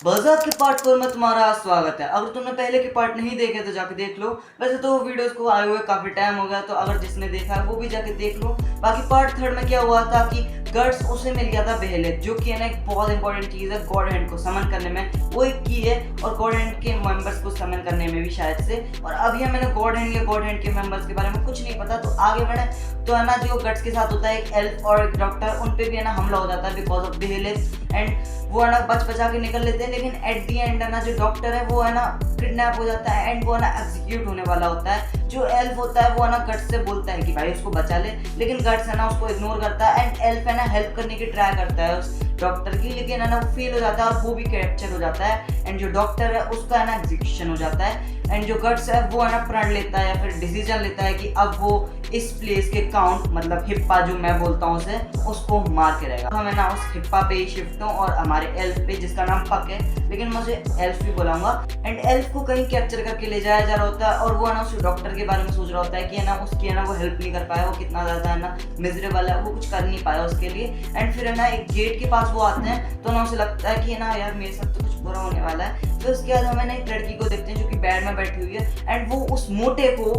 बज़ार के पार्ट 4 में तुम्हारा स्वागत है। अगर तुमने पहले के पार्ट नहीं देखे तो जाके देख लो। वैसे तो वीडियोस को आए हुए काफी टाइम हो गया, तो अगर जिसने देखा है वो भी जाके देख लो। बाकी पार्ट 3 में क्या हुआ था कि गट्स उसे मिल गया था बेहलेत, जो कि है ना एक बहुत इंपॉर्टेंट चीज है गॉड हैंड को समन करने में। वो एक की है और गॉड हैंड के मेंबर्स को समन करने में भी शायद से। और अभी मैंने गॉड हैंड या गॉड हैंड के मेंबर्स के बारे में कुछ नहीं पता, तो आगे मैंने तो है ना जो गट्स के साथ होता है एक एल्फ और एक डॉक्टर, उन पे भी है ना हमला हो जाता है बिकॉज ऑफ बेहलेत। एंड वो है ना बच बचा के निकल लेते हैं, लेकिन एट दी एंड है ना जो डॉक्टर है वो है ना किडनैप हो जाता है एंड वो है ना एग्जीक्यूट होने वाला होता है। जो एल्फ होता है वो है ना गट्स से बोलता है कि भाई उसको बचा ले, लेकिन गट्स है ना उसको इग्नोर करता है एंड एल्फ है ना हेल्प करने की ट्राई करता है उस डॉक्टर की, लेकिन है ना वो फेल हो जाता है और वो भी कैप्चर हो जाता है एंड जो डॉक्टर है उसका है ना एग्जीक्यूशन हो जाता है। एंड जो गट्स है वो है ना प्रण लेता है या फिर डिसीजन लेता है कि अब वो इस प्लेस के काउंट मतलब हिप्पा जो मैं बोलता हूँ उसे, उसको मार के रहेगा। हम है ना उस हिप्पा पे ही शिफ्ट हूँ और हमारे एल्फ पे जिसका नाम पक है, लेकिन मुझे एल्फ भी बुलाऊंगा। एंड एल्फ को कहीं कैप्चर करके ले जाया जा रहा होता है और वो है ना उस डॉक्टर के बारे में सोच रहा होता है कि है ना उसकी है ना वो हेल्प नहीं कर पाया, वो कितना ज़्यादा है ना मिजरेबल है, वो कुछ कर नहीं पाया उसके लिए। एंड फिर है ना एक गेट के पास वो आते हैं, तो ना उसे लगता है कि है ना यार मेरे साथ तो कुछ बुरा होने वाला है। तो उसके बाद हमें ना एक लड़की को देखते हैं जो कि बेड में बैठी हुई है एंड वो उस मोटे को,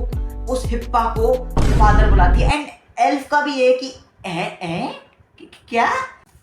उस हिप्पा को फादर बुलाती है। एंड एल्फ का भी ये कि क्या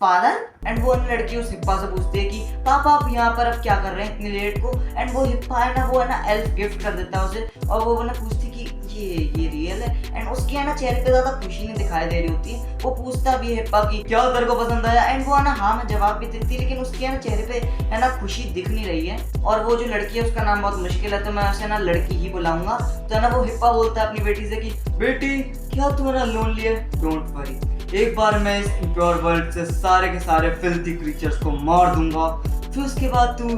फादर। एंड वो लड़की उस हिप्पा से पूछती है कि पापा आप यहाँ पर अब क्या कर रहे हैं इतनी लेट को। एंड वो हिप्पा है ना वो है ना एल्फ गिफ्ट कर देता है उसे और वो ना पूछती कि ये रियल है। एंड उसके है ना चेहरे पे ज्यादा खुशी नहीं दिखाई दे रही होती है। वो पूछता भी है हिप्पा की क्या तेरे को पसंद आया, एंड वो है ना हाँ मैं जवाब भी देती है, लेकिन उसके है ना चेहरे पे है ना खुशी दिख नहीं रही है। और वो जो लड़की है उसका नाम बहुत मुश्किल है, तो मैं उसे ना लड़की ही बुलाऊंगा। तो है ना वो हिप्पा बोलता है अपनी बेटी से कि बेटी क्या तू है ना लोनली है, डोंट वरी, एक बार मैं इस इम्प्योर वर्ल्ड से सारे के सारे फिल्थी क्रीचर्स को मार दूंगा, फिर उसके बाद तू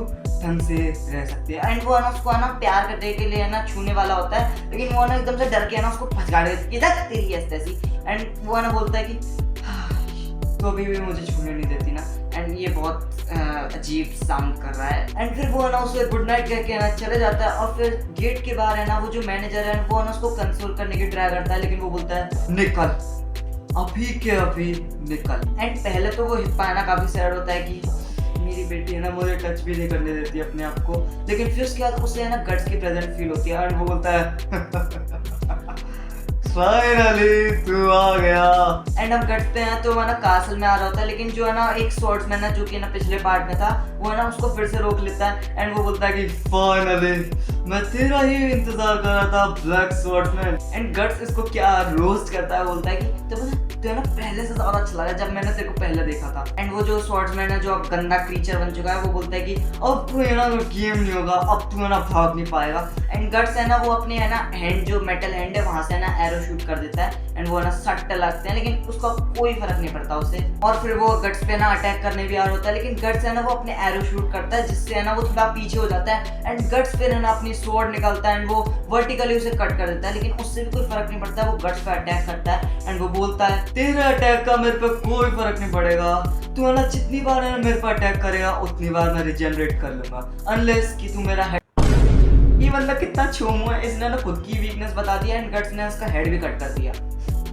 ढंग से रह सकती है। एंड वो है ना उसको है ना प्यार करने के लिए है ना छूने वाला होता है, लेकिन वो है ना एकदम से डर के है ना उसको फचका देती है तेरी ऐसी। एंड वो है ना बोलता है कि तो अभी भी मुझे छूने नहीं देती ना। एंड ये बहुत अजीब साउंड कर रहा है। एंड फिर वो है ना उसे गुड नाइट कह के ना चले जाता है और फिर गेट के बाहर है ना वो जो मैनेजर है वो है ना उसको कंसोल करने की ट्राई करता है, लेकिन वो बोलता है निकल अभी के अभी निकल। एंड पहले तो वो हिप्पा है ना काफी सैड होता है कि मेरी बेटी है ना मुझे टच भी नहीं करने देती अपने आप को, लेकिन फिर उसके बाद उसे है ना गट्स की प्रेजेंट फील होती है एंड वो बोलता है फाइनली तू आ गया। एंड हम गट्स पे हैं तो वो ना कासल में आ रहा होता है, लेकिन जो है ना एक स्वॉर्ड्समैन है जो कि ना पिछले पार्ट में था वो है ना उसको फिर से रोक लेता है एंड वो बोलता है कि फाइनली मैं तेरा ही इंतजार कर रहा था ब्लैक स्वॉर्ड्समैन। एंड गट्स इसको क्या रोस्ट करता है, बोलता है कि तो है ना पहले से ज्यादा अच्छा लगा जब मैंने तेरे को पहले देखा था। एंड वो जो स्वॉर्ड्समैन है जो अब गंदा क्रीचर बन चुका है वो बोलता है कि अब तू है ना गेम नहीं होगा, अब तू है ना भाग नहीं पाएगा। एंड गट्स है ना वो अपने है ना हैंड जो मेटल हैंड है वहां से है ना एरो शूट कर देता है एंड वो है ना सट्ट लगते हैं, लेकिन उसका कोई फर्क नहीं पड़ता उसे। और फिर वो गट्स पे ना अटैक करने भी आ रहा होता है, लेकिन गट्स है ना वो अपने एरो शूट करता है जिससे है ना वो थोड़ा पीछे हो जाता है एंड गट्स फिर है ना अपनी स्वॉर्ड निकालता है एंड वो वर्टिकली उसे कट कर देता है, लेकिन उससे भी कोई फर्क नहीं पड़ता। वो गट्स पे अटैक करता है एंड वो बोलता है तेरे अटैक का मेरे पे कोई फर्क नहीं पड़ेगा, तू है ना जितनी बार है ना मेरे पे अटैक करेगा उतनी बार मैं रिजेनरेट कर लूंगा, अनलेस कि तू मेरा हेड। ये बंदा कितना छोमू है, इसने ना खुद की वीकनेस बता दिया एंड गट्स ने उसका हेड भी कट कर दिया।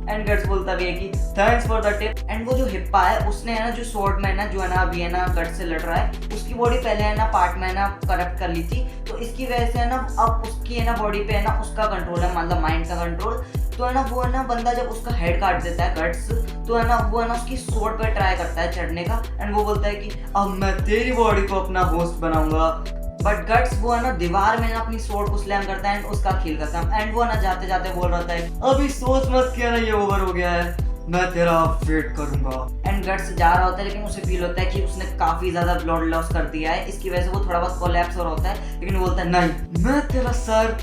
एंड गट्स बोलता भी है कि thanks for the tip. And वो जो हिप्पा है उसने है ना जो स्वॉर्ड मैन है जो है ना अभी है ना गट्स से लड़ रहा है, उसकी बॉडी पहले है ना पार्ट में है ना करप्ट कर ली थी, तो इसकी वजह से है ना अब उसकी है ना बॉडी पे है ना उसका कंट्रोल है, मतलब माइंड का कंट्रोल। तो है ना वो है ना बंदा जब उसका हेड काट देता है गट्स, तो है ना वो है ना उसकी स्वॉर्ड पे ट्राई करता है चढ़ने का एंड वो बोलता है कि अब मैं तेरी बॉडी को अपना होस्ट बनाऊंगा। बट गट्स वो है ना दीवार में ना अपनी स्वॉर्ड को स्लैम करता है एंड उसका खेल करता है एंड वो ना जाते जाते बोल रहा है अभी सोच मत किया ना ये ओवर हो गया है, मैं तेरा वेट करूंगा। एंड गट्स जा रहा होता है, लेकिन उसे फील होता है कि उसने काफी ज्यादा ब्लड लॉस कर दिया है, इसकी वजह से वो थोड़ा बहुत कोलैप्स हो रहा होता है, लेकिन वो बोलता है नहीं मैं तेरा सर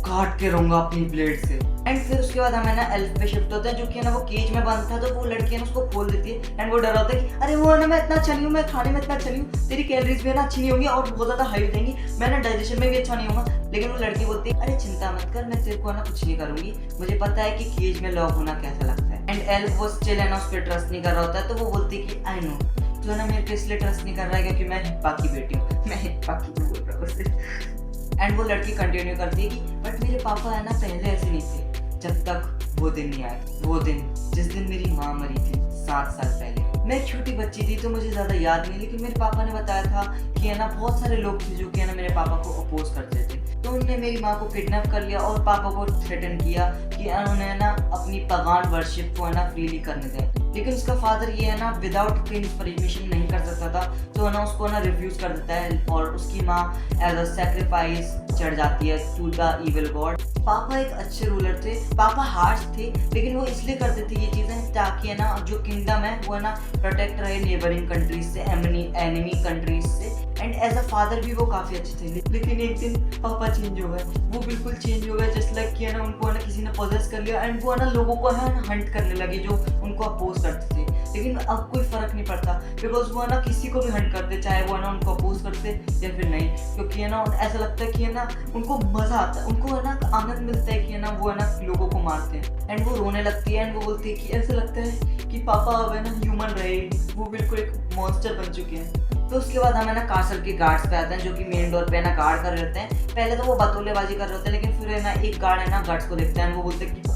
काट के रहूंगा अपनी ब्लेड से। एंड फिर उसके बाद हमें ना एल्फ पे शिफ्ट होते हैं जो कि ना वो केज में बंद था, तो वो लड़की है उसको खोल देती है एंड वो डर होता है कि अरे वो ना मैं इतना चली हूँ, मैं खाने में इतना चली हूँ, तेरी कैलोरीज भी है ना अच्छी नहीं होंगी और बहुत ज्यादा हाई देंगी, मैं ना डाइजेशन में भी अच्छा नहीं होगा। लेकिन वो लड़की बोलती है अरे चिंता मत कर, मैं तेरे को ना कुछ नहीं करूंगी, मुझे पता है कि केज में लॉक होना कैसा लगता है। एंड एल्फ वो स्टिल है ना उस पर ट्रस्ट नहीं कर रहा होता है, तो वो बोलती है कि आई नो तो है ना मेरे पे इसलिए ट्रस्ट नहीं कर रहा है क्योंकि मैं हिप्पा की बेटी हूँ, मैं हिप्पा की बोल रहा हूँ उससे। एंड वो लड़की कंटिन्यू करती है कि बट मेरे पापा है ना पहले ऐसे नहीं थे जब तक वो दिन नहीं आए, वो दिन जिस दिन मेरी माँ मरी थी 7 साल पहले। मैं एक छोटी बच्ची थी तो मुझे ज़्यादा याद नहीं, लेकिन मेरे पापा ने बताया था कि है ना बहुत सारे लोग थे जो कि है ना मेरे पापा को अपोज करते थे। तो उन्होंने मेरी माँ को किडनैप कर लिया और पापा को थ्रेटन किया कि उन्हें है ना अपनी पगान वर्शिप को है ना फ्रीली करने दें। लेकिन उसका फादर ये है ना विदाउट कहीं परमिशन नहीं कर सकता था, तो है ना उसको ना रिफ्यूज़ कर देता है और उसकी माँ एज अ सेक्रीफाइस चढ़ जाती है टू द इविल गॉड। पापा एक अच्छे रूलर थे, पापा हार्श थे, लेकिन वो इसलिए करते थे ये चीज़ें ताकि है ना जो किंगडम है वो है ना प्रोटेक्ट रहे नेबरिंग कंट्रीज से, एनिमी कंट्रीज से। एंड एज अ फादर भी वो काफ़ी अच्छे थे। लेकिन एक दिन पापा चेंज हो गए, वो बिल्कुल चेंज हो गए, जस्ट लाइक कि है ना उनको है ना किसी ने पोजेस कर लिया एंड वो है ना लोगों को है ना हंट करने लगे जो उनको अपोज करते थे। लेकिन अब कोई फ़र्क नहीं पड़ता बिकॉज वो है ना किसी को भी हंट करते, चाहे वो है ना उनको अपोज करते या फिर नहीं, क्योंकि है ना ऐसा लगता है कि है ना उनको मज़ा आता है, उनको है ना आनंद मिलता है कि है ना वो है ना लोगों को मारते हैं। एंड वो रोने लगती है एंड वो बोलती है कि ऐसा लगता है कि पापा अब है ना ह्यूमन रहे, वो बिल्कुल एक मॉन्स्टर बन चुके हैं। तो उसके बाद हम है ना कासल के गार्ड्स पे आते हैं जो कि मेन डोर पे है ना गार्ड कर रहे होते हैं। पहले तो वो बतौलेबाजी कर रहे होते हैं, लेकिन फिर है ना एक गार्ड है ना गार्ड्स को देखते हैं, वो बोलते हैं कि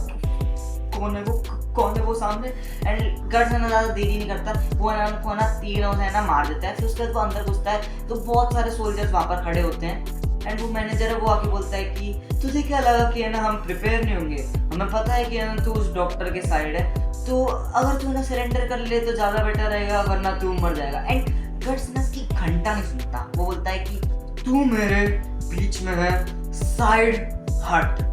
कौन है वो सामने। एंड गार्ड्स है ना ज़्यादा देरी नहीं करता, वो है ना उनको है ना तीनों से है ना मार देता है। फिर उसके बाद वो अंदर घुसता है तो बहुत सारे सोल्जर्स वहाँ पर खड़े होते हैं एंड वो मैनेजर है वो आके बोलता है कि तुझे क्या लगा कि है ना हम प्रिपेयर नहीं होंगे, हमें पता है कि है ना तू उस डॉक्टर के साइड है, तो अगर तू ना सरेंडर कर ले तो ज़्यादा बेटर रहेगा वरना तू मर जाएगा। एंड गट्स ना की घंटा नहीं सुनता, वो बोलता है कि तू मेरे बीच में है, साइड हट।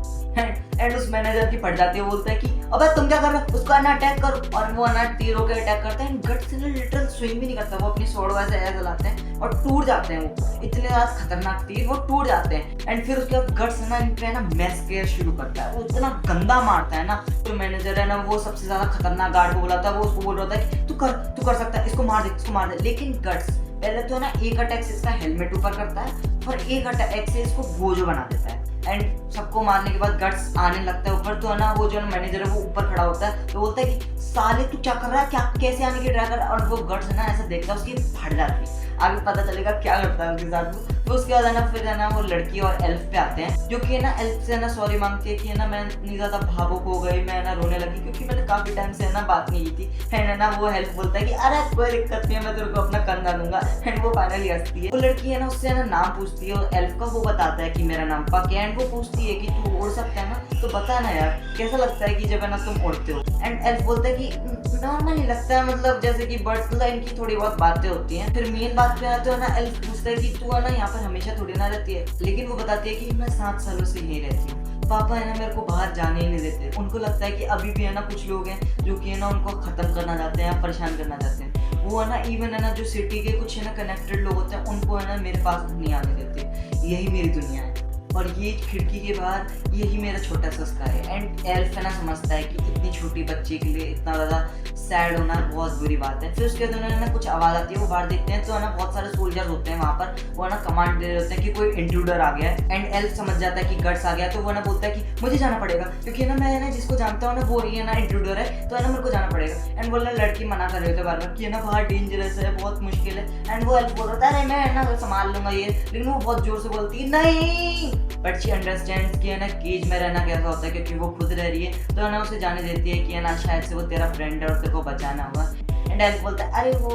एंड उस मैनेजर की फट जाती है, बोलता है कि अबे तुम क्या कर रहे हो, उसको ना अटैक करो, और वो ना तीरों के अटैक करते हैं। गट्स ने लिटरल स्विंग भी नहीं करता, वो अपनी स्वॉर्ड वैसे ऐसे चलाते हैं और टूट जाते हैं, वो इतने ज़्यादा खतरनाक तीर वो टूट जाते हैं। एंड फिर उसके बाद गट्स ना इन पे ना मैस केयर शुरू करता है, वो इतना गंदा मारता है ना। जो मैनेजर है ना वो सबसे ज़्यादा खतरनाक गार्ड को बुलाता है, वो उसको बोल रहा होता है कि तू कर सकता है, इसको मार दे। लेकिन गट्स पहले तो ना एक अटैक से इसका हेलमेट ऊपर करता है और एक अटैक से इसको बोझो बना देता है। एंड सबको मारने के बाद गट्स आने लगता है ऊपर, तो है ना वो जो मैनेजर है वो ऊपर खड़ा होता है, तो बोलता है कि साले तू क्या कर रहा है, क्या कैसे आने की ट्राई कर रहा है। और वो गट्स है ना ऐसा देखता है, उसकी फट जाती है, आगे पता चलेगा क्या करता है उसके साथ वो। तो उसके बाद है ना फिर है ना वो लड़की और एल्फ पे आते हैं, जो कि है ना एल्फ से है ना सॉरी मांगती है कि है ना मैं इतनी ज़्यादा भावुक हो गई, मैं है ना रोने लगी क्योंकि मैंने काफ़ी टाइम से है ना बात नहीं की थी। है ना वो हेल्प बोलता है कि अरे कोई दिक्कत नहीं है, मैं तेरे को अपना कंधा दूंगा। एंड वो फाइनली हंसती है। वो लड़की है ना उससे है ना नाम पूछती है और एल्फ का वो बताता है कि मेरा नाम पक है। एंड वो पूछती है कि तू उड़ सकता है ना, तो बता ना यार कैसा लगता है कि जब है ना तुम उड़ते हो। एंड एल्फ बोलता है कि नॉर्मली लगता है, मतलब जैसे कि बर्ड्स, मतलब इनकी थोड़ी बहुत बातें होती हैं। फिर मेन बात पे आते हो ना, एल्फ पूछता है कि तू है ना यहाँ पर हमेशा थोड़ी ना रहती है, लेकिन वो बताती है कि मैं 7 सालों से यहीं रहती हूँ। पापा है ना मेरे को बाहर जाने ही नहीं देते, उनको लगता है कि अभी भी है ना कुछ लोग हैं जो कि है ना उनको ख़त्म करना चाहते हैं या परेशान करना चाहते हैं। वो है ना इवन है ना जो सिटी के कुछ है ना कनेक्टेड लोग होते हैं उनको है ना मेरे पास नहीं आने देते। यही मेरी दुनिया है और ये खिड़की के बाहर यही मेरा छोटा सा स्काई है। एंड एल्फ है ना समझता है कि इतनी छोटी बच्ची के लिए इतना ज़्यादा सैड होना बहुत बुरी बात है। फिर उसके बाद उन्होंने ना कुछ आवाज़ आती है, वो बाहर देखते हैं तो है ना बहुत सारे सोल्जर्स होते हैं वहाँ पर, वो है ना कमांड दे रहे होते हैं कि कोई इंट्रूडर आ गया है। एंड एल्फ समझ जाता है कि गट्स आ गया, तो वो ना बोलता है कि मुझे जाना पड़ेगा क्योंकि ना मैं ना जिसको जानता हूँ ना वो ही है ना इंट्रूडर है, तो है ना मेरे को जाना पड़ेगा। एंड बोलना लड़की मना कर रहे होते बार बार कि है ना बाहर डेंजरस है, बहुत मुश्किल है। एंड वो एल्फ बोल रहा था अरे मैं है ना संभाल लूंगा ये, लेकिन वो बहुत जोर से बोलती है नहीं। बट शी अंडरस्टैंड्स कि है ना केज में रहना कैसा होता है क्योंकि वो खुद रह रही है, तो है ना उसे जाने देती है कि है ना शायद से वो तेरा फ्रेंड है और तेरे को बचाना होगा। एंड एल्फ बोलता है अरे वो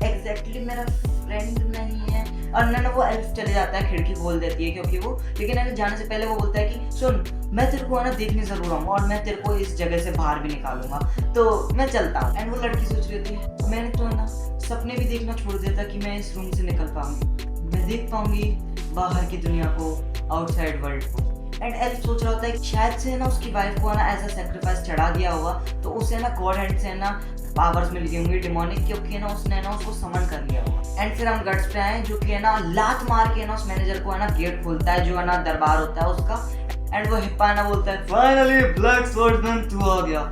एग्जैक्टली मेरा फ्रेंड नहीं है, और ना वो एल्फ चले जाता है, खिड़की खोल देती है क्योंकि वो, लेकिन है ना जाने से पहले वो बोलता है कि सुन मैं तेरे को है ना देखने जरूर आऊँगा और मैं तेरे को इस जगह से बाहर भी निकालूंगा, तो मैं चलता हूँ। एंड वो लड़की सोच रही होती है मैंने तो है ना सपने भी देखना छोड़ दिया था कि मैं इस रूम से निकल पाऊंगी, मैं देख पाऊंगी बाहर की दुनिया को, आउटसाइड वर्ल्ड को। एंड एल्फ सोच रहा होता है कि शायद से ना उसकी वाइफ को है ना एज अ सेक्रीफाइस चढ़ा दिया होगा, तो उसे ना गॉड हैंड से ना पावर्स मिल गई होंगी डिमोनिक, क्योंकि ना उसने ना उसको समन कर लिया होगा। एंड फिर हम गट्स पे आए जो कि है ना लात मार के ना उस मैनेजर को है ना गेट खोलता है जो है ना दरबार होता है उसका। एंड वो हिप्पा ना बोलता है फाइनली ब्लैक स्वॉर्ड्समैन तू आ गया,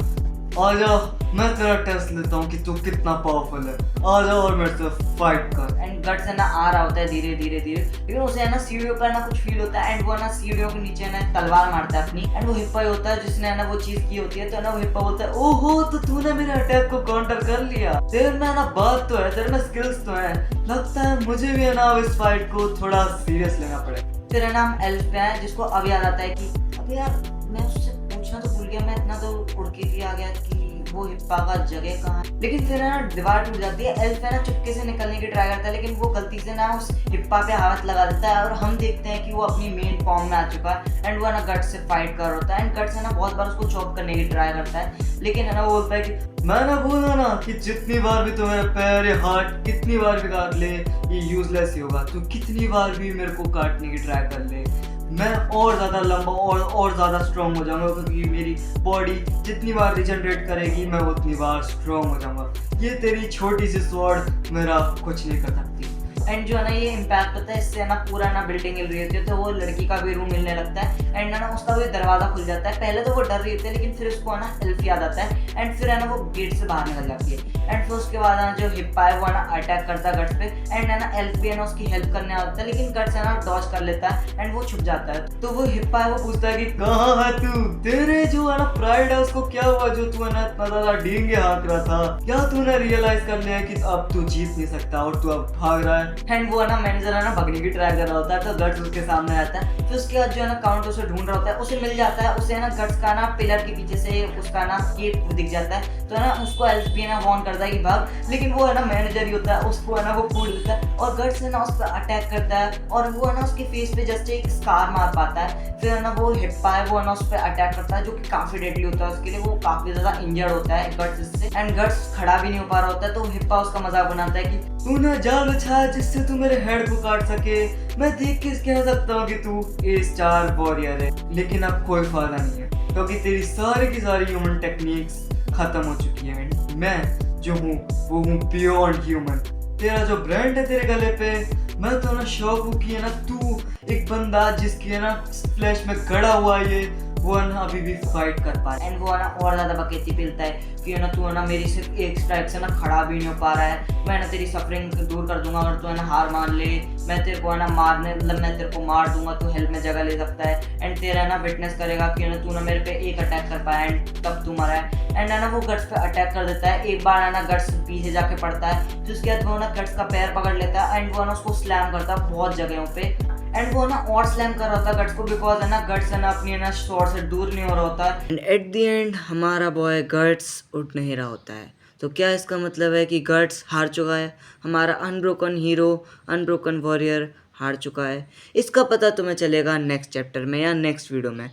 आजा मैं तेरा टेस्ट लेता हूँ कि तू कितना पावरफुल है, आजा और मेरे से फाइट कर। एंड गट्स है ना आ रहा होता है धीरे धीरे, लेकिन उसे है ना सीढ़ियों पर ना कुछ फील होता है। एंड वो ना सीढ़ियों के नीचे ना तलवार मारता है अपनी। एंड वो हिप्पा ही होता है जिसने है ना वो चीज की होती है, तो ना वो हिप्पा बोलता है ओहो तो तूने मेरे अटैक को काउंटर कर लिया, तेरे में ना बात तो है, तेरे में स्किल्स तो है, लगता है मुझे भी है ना इस फाइट को थोड़ा सीरियस लेना पड़ेगा। फिर है ना हम एल्फ पे आए जिसको अब याद आता है कि अब यार मैं उससे पूछना तो भूल गया, मैं इतना तो उड़ के भी आ गया कि वो हिप्पा का जगह कहाँ है। लेकिन फिर है ना दीवार टूट जाती है, एल्फ है ना चुपके से निकलने की ट्राई करता है, लेकिन वो गलती से ना उस हिप्पा पे हाथ लगा देता है और हम देखते हैं कि वो अपनी मेन फॉर्म में आ चुका है एंड वो है ना गट्स से फाइट कर रहा होता है एंड गट्स है ना बहुत बार उसको चॉप करने की ट्राई करता है, लेकिन है ना वो बोलता है कि मैं ना बोला ना कि जितनी बार भी तुम्हारे पैर या हाथ कितनी बार भी काट ले ये यूजलेस ही होगा, तू कितनी बार भी मेरे को काटने की ट्राई कर ले, मैं और ज़्यादा लंबा और ज़्यादा स्ट्रॉन्ग हो जाऊंगा, क्योंकि मेरी बॉडी जितनी बार रिजनरेट करेगी मैं उतनी बार स्ट्रॉन्ग हो जाऊंगा, ये तेरी छोटी सी स्वॉर्ड मेरा कुछ नहीं कर सकती। एंड जो है ना ये इम्पैक्ट होता है, इससे ना पूरा ना बिल्डिंग हिल रही होती है, तो वो लड़की का भी रूम मिलने लगता है एंड ना उसका भी दरवाजा खुल जाता है। पहले तो वो डर रही होती है, लेकिन फिर उसको है ना एल्फ याद आता है एंड फिर है ना वो गेट से बाहर निकल जाती है एंड फिर उसके बाद ना जो हिप्पा है वो है ना अटैक करता है गट्स पे एंड है ना एल्फ भी है ना उसकी हेल्प करने आता है, लेकिन गट्स है ना डॉज कर लेता है एंड वो छुप जाता है। तो वो हिप्पा है वो पूछता है कि कहाँ है तू, तेरे जो है ना प्राइड है उसको क्या हुआ जो तू है ना इतना ज्यादा डींगे हाँक रहा था, क्या तूने रियलाइज कर लिया कि अब तू जीत नहीं सकता और तू अब भाग रहा है। एंड वो है ना मैनेजर है ना भगने की ट्राई कर रहा होता है, तो गट्स उसके सामने आता है, फिर उसके बाद जो है ना काउंट उसे ढूंढ रहा होता है, उसे मिल जाता है, उसे है ना गट्स का ना पिलर के पीछे से उसका ना गेट दिख जाता है, तो है ना उसको एल्फ भी ना वार्न करता है कि भाग, लेकिन वो है ना मैनेजर ही होता है, उसको है ना वो फूल देता है और गट्स है ना उस पर अटैक करता है और वो है ना उसके फेस पे जस्ट एक स्कार मार पाता है। फिर है ना वो हिप्पा है वो है ना उस पर अटैक करता है जो कि काफी डेडली होता है उसके लिए, वो काफी ज्यादा इंजर्ड होता है गट्स इससे एंड गट्स खड़ा भी नहीं हो पा रहा होता है, तो हिप्पा उसका मजाक बनाता है कि तू ना जाल बिछा जिससे तू मेरे हेड को काट सके, मैं देख के कह सकता हूँ कि तू A-स्टार वॉरियर है, लेकिन अब कोई फायदा नहीं है क्योंकि तेरी सारी की सारी ह्यूमन टेक्निक्स खत्म हो चुकी है, मैं जो हूँ वो हूँ बियॉन्ड ह्यूमन। तेरा जो ब्रांड है तेरे गले पे, मैं तो ना शौक हूँ कि है ना तू एक बंदा जिसकी है ना फ्लैश में गड़ा हुआ ये वो है ना अभी भी फाइट कर पाए एंड वो है ना और ज्यादा बकेती पिलता है कि है ना तू है ना मेरी सिर्फ एक स्ट्राइक से ना खड़ा भी नहीं हो पा रहा है, मैं ना तेरी सफरिंग दूर कर दूंगा अगर तू है ना हार मान ले, मैं तेरे को है ना मारने मतलब मैं तेरे को मार दूंगा, तू हेल्प में जगह ले सकता है एंड तेरा है ना विटनेस करेगा कि है ना तू ना मेरे पे एक अटैक कर पाया एंड तब तू मरा है एंड है ना वो गट्स पे अटैक कर देता है। एक बार है ना गट्स पीछे जाके पड़ता है, फिर उसके बाद वो ना गट्स का पैर पकड़ लेता है एंड वो ना उसको स्लैम करता है बहुत जगहों पे एंड वो ना और स्लैम कर रहा होता है गट्स को, बिकॉज है ना गट्स है ना अपनी है ना स्वॉर्ड से दूर नहीं हो रहा होता है एंड एट द एंड हमारा बॉय गट्स उठ नहीं रहा होता है। तो क्या इसका मतलब है कि गट्स हार चुका है, हमारा अनब्रोकन हीरो अनब्रोकन वॉरियर हार चुका है। इसका पता तुम्हें चलेगा नेक्स्ट चैप्टर में या नेक्स्ट वीडियो में।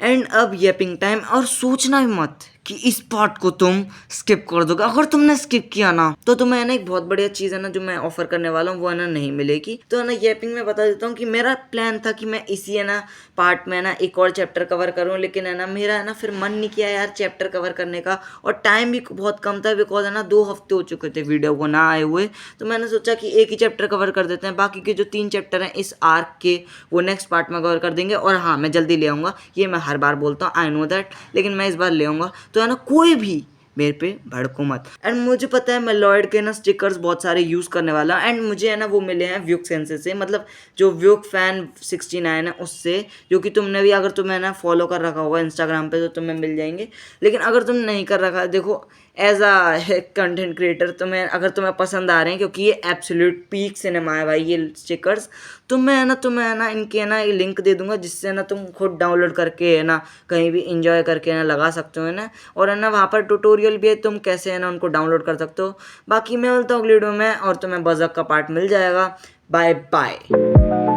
एंड अब येपिंग टाइम, और सोचना ही मत कि इस पार्ट को तुम स्किप कर दोगे। अगर तुमने स्किप किया ना तो तुम्हें है ना एक बहुत बढ़िया चीज़ है ना जो मैं ऑफर करने वाला हूँ वो है ना नहीं मिलेगी। तो है ना येपिंग में बता देता हूँ कि मेरा प्लान था कि मैं इसी है ना पार्ट में है ना एक और चैप्टर कवर करूँ, लेकिन है ना मेरा है ना फिर मन नहीं किया यार चैप्टर कवर करने का, और टाइम भी बहुत कम था बिकॉज है ना 2 हफ्ते हो चुके थे वीडियो को ना आए हुए, तो मैंने सोचा कि एक ही चैप्टर कवर कर देते हैं, बाकी के जो 3 चैप्टर हैं इस आर्क के वो नेक्स्ट पार्ट में कवर कर देंगे। और हाँ मैं जल्दी ले आऊँगा, ये मैं हर बार बोलता हूँ आई नो दैट, लेकिन मैं इस बार ले आऊँगा। तो है ना कोई भी मेरे पे भड़को मत। एंड मुझे पता है मैं लॉयड के ना स्टिकर्स बहुत सारे यूज़ करने वाला हूँ एंड मुझे है ना वो मिले हैं व्यूक सेंसे से, मतलब जो व्यूक फैन 69 है उससे, जो कि तुमने भी अगर तुम्हें ना फॉलो कर रखा होगा इंस्टाग्राम पे तो तुम्हें मिल जाएंगे, लेकिन अगर तुम नहीं कर रखा है देखो एज अ कंटेंट क्रिएटर अगर तुम्हें पसंद आ रहे हैं, क्योंकि ये एब्सोल्यूट पीक सिनेमा है भाई ये स्टिकर्स, तो मैं है ना तुम्हें है ना इनके है ना लिंक दे दूंगा जिससे ना तुम खुद डाउनलोड करके है ना कहीं भी इंजॉय करके ना लगा सकते हो है ना, और है ना वहाँ पर ट्यूटोरियल भी है तुम कैसे है ना उनको डाउनलोड कर सकते हो। बाकी मैं बोलता हूँ अगली वीडियो में और तुम्हें बज़क का पार्ट मिल जाएगा। Bye bye.